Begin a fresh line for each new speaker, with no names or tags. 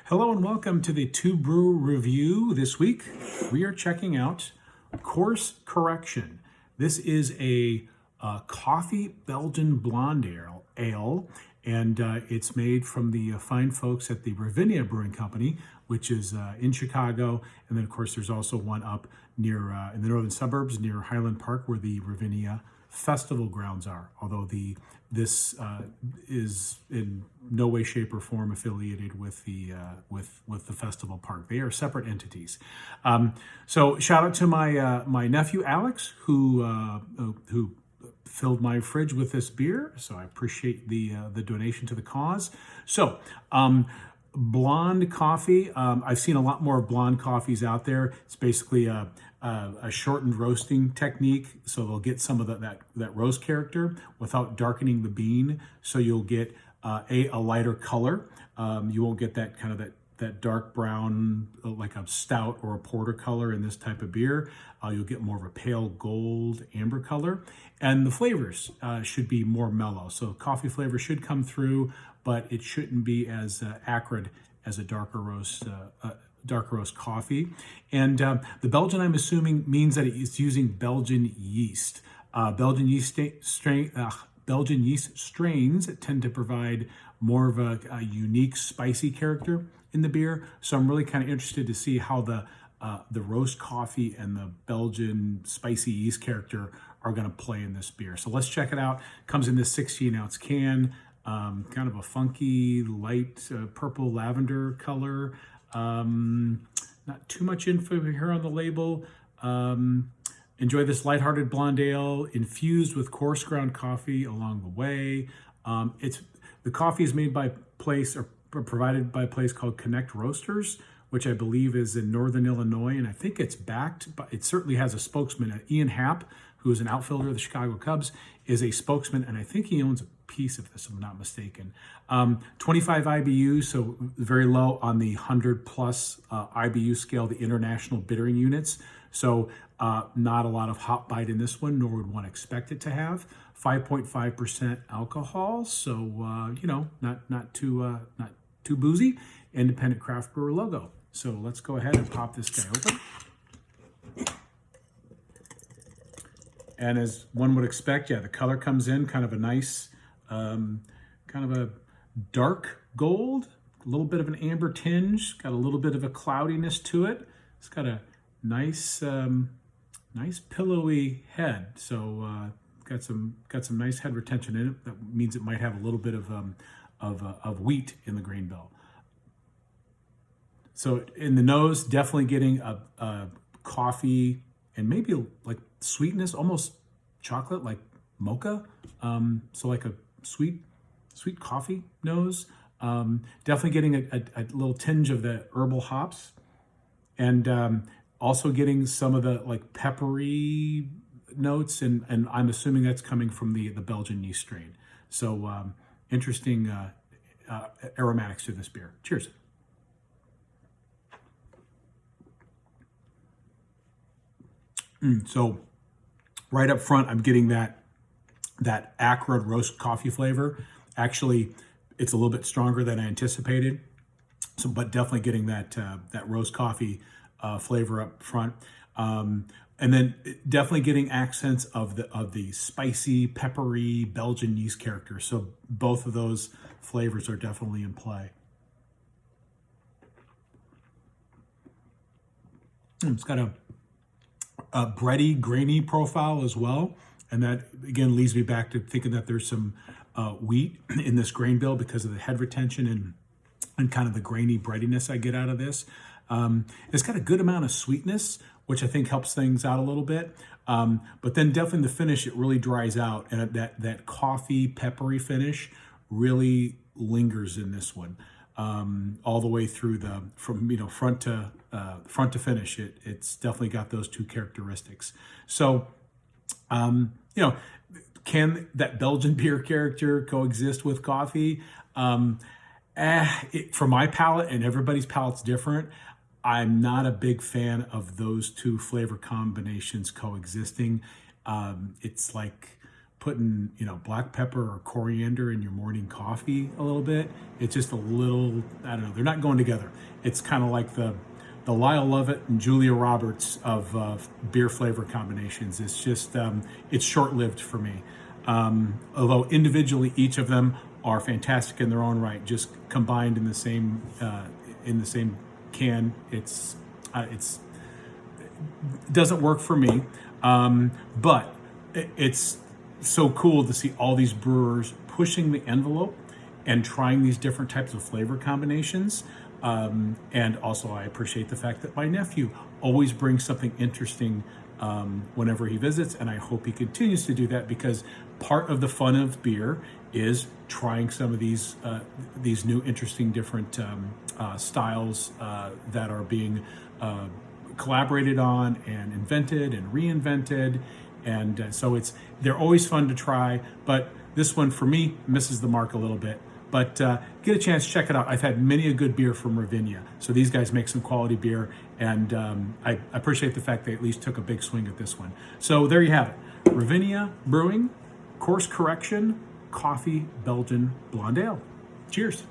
Hello and welcome to the TUE review. This week we are checking out Coarse Correction. This is a coffee Belgian blonde ale and it's made from the fine folks at the Ravinia Brewing Company, which is in Chicago. And then of course there's also one up near in the northern suburbs near Highland Park where the Ravinia festival grounds are, although this is in no way, shape, or form affiliated with the festival park. They are separate entities. So shout out to my nephew Alex who filled my fridge with this beer. So I appreciate the donation to the cause. So. Blonde coffee. I've seen a lot more blonde coffees out there. It's basically a shortened roasting technique, so they'll get some of that roast character without darkening the bean. So you'll get a lighter color. You won't get that kind of that dark brown like a stout or a porter color in this type of beer. You'll get more of a pale gold amber color, and the flavors should be more mellow. So coffee flavor should come through, but it shouldn't be as acrid as a darker roast coffee. And the Belgian, I'm assuming, means that it's using Belgian yeast. Belgian yeast strains tend to provide more of a unique spicy character in the beer. So I'm really kind of interested to see how the roast coffee and the Belgian spicy yeast character are going to play in this beer. So let's check it out. Comes in this 16-ounce can. Kind of a funky light purple lavender color. Not too much info here on the label. Enjoy this lighthearted blonde ale infused with coarse ground coffee along the way. The coffee is made by provided by a place called Connect Roasters, which I believe is in Northern Illinois, and I think it's backed, but it certainly has a spokesman, Ian Happ, who is an outfielder of the Chicago Cubs, is a spokesman, and I think he owns a piece of this, if I'm not mistaken. 25 IBU, so very low on the 100 plus IBU scale, the international bittering units. So not a lot of hop bite in this one, nor would one expect it to have. 5.5% alcohol, so not too boozy. Independent craft brewer logo. So let's go ahead and pop this guy open. And as one would expect, the color comes in kind of a nice, kind of a dark gold, a little bit of an amber tinge, got a little bit of a cloudiness to it. It's got a nice, nice pillowy head. So got some nice head retention in it. That means it might have a little bit of wheat in the grain bill. So in the nose, definitely getting a coffee and maybe like sweetness, almost chocolate, like mocha. So like a sweet coffee nose. Definitely getting a little tinge of the herbal hops, and also getting some of the like peppery notes, and I'm assuming that's coming from the Belgian yeast strain. So interesting aromatics to this beer. Cheers. So right up front, I'm getting that acrid roast coffee flavor. Actually, it's a little bit stronger than I anticipated. So, but definitely getting that roast coffee flavor up front, and then definitely getting accents of the spicy, peppery Belgian yeast character. So both of those flavors are definitely in play. It's got a bready, grainy profile as well. And that, again, leads me back to thinking that there's some wheat in this grain bill because of the head retention and kind of the grainy breadiness I get out of this. It's got a good amount of sweetness, which I think helps things out a little bit. But then definitely the finish, it really dries out. And that coffee, peppery finish really lingers in this one. All the way through from front to finish. It's definitely got those two characteristics. So, can that Belgian beer character coexist with coffee? For my palate, and everybody's palate's different, I'm not a big fan of those two flavor combinations coexisting. It's like putting, black pepper or coriander in your morning coffee a little bit. It's just a little, I don't know, they're not going together. It's kind of like the Lyle Lovett and Julia Roberts of beer flavor combinations. It's just, it's short-lived for me. Although individually, each of them are fantastic in their own right, just combined in the same can, it doesn't work for me. But it's so cool to see all these brewers pushing the envelope and trying these different types of flavor combinations. And also I appreciate the fact that my nephew always brings something interesting whenever he visits, and I hope he continues to do that, because part of the fun of beer is trying some of these new interesting different styles that are being collaborated on and invented and reinvented. And so they're always fun to try, but this one for me misses the mark a little bit. But get a chance, check it out. I've had many a good beer from Ravinia. So these guys make some quality beer, and I appreciate the fact they at least took a big swing at this one. So there you have it. Ravinia Brewing, Coarse Correction, Coffee Belgian Blonde Ale. Cheers.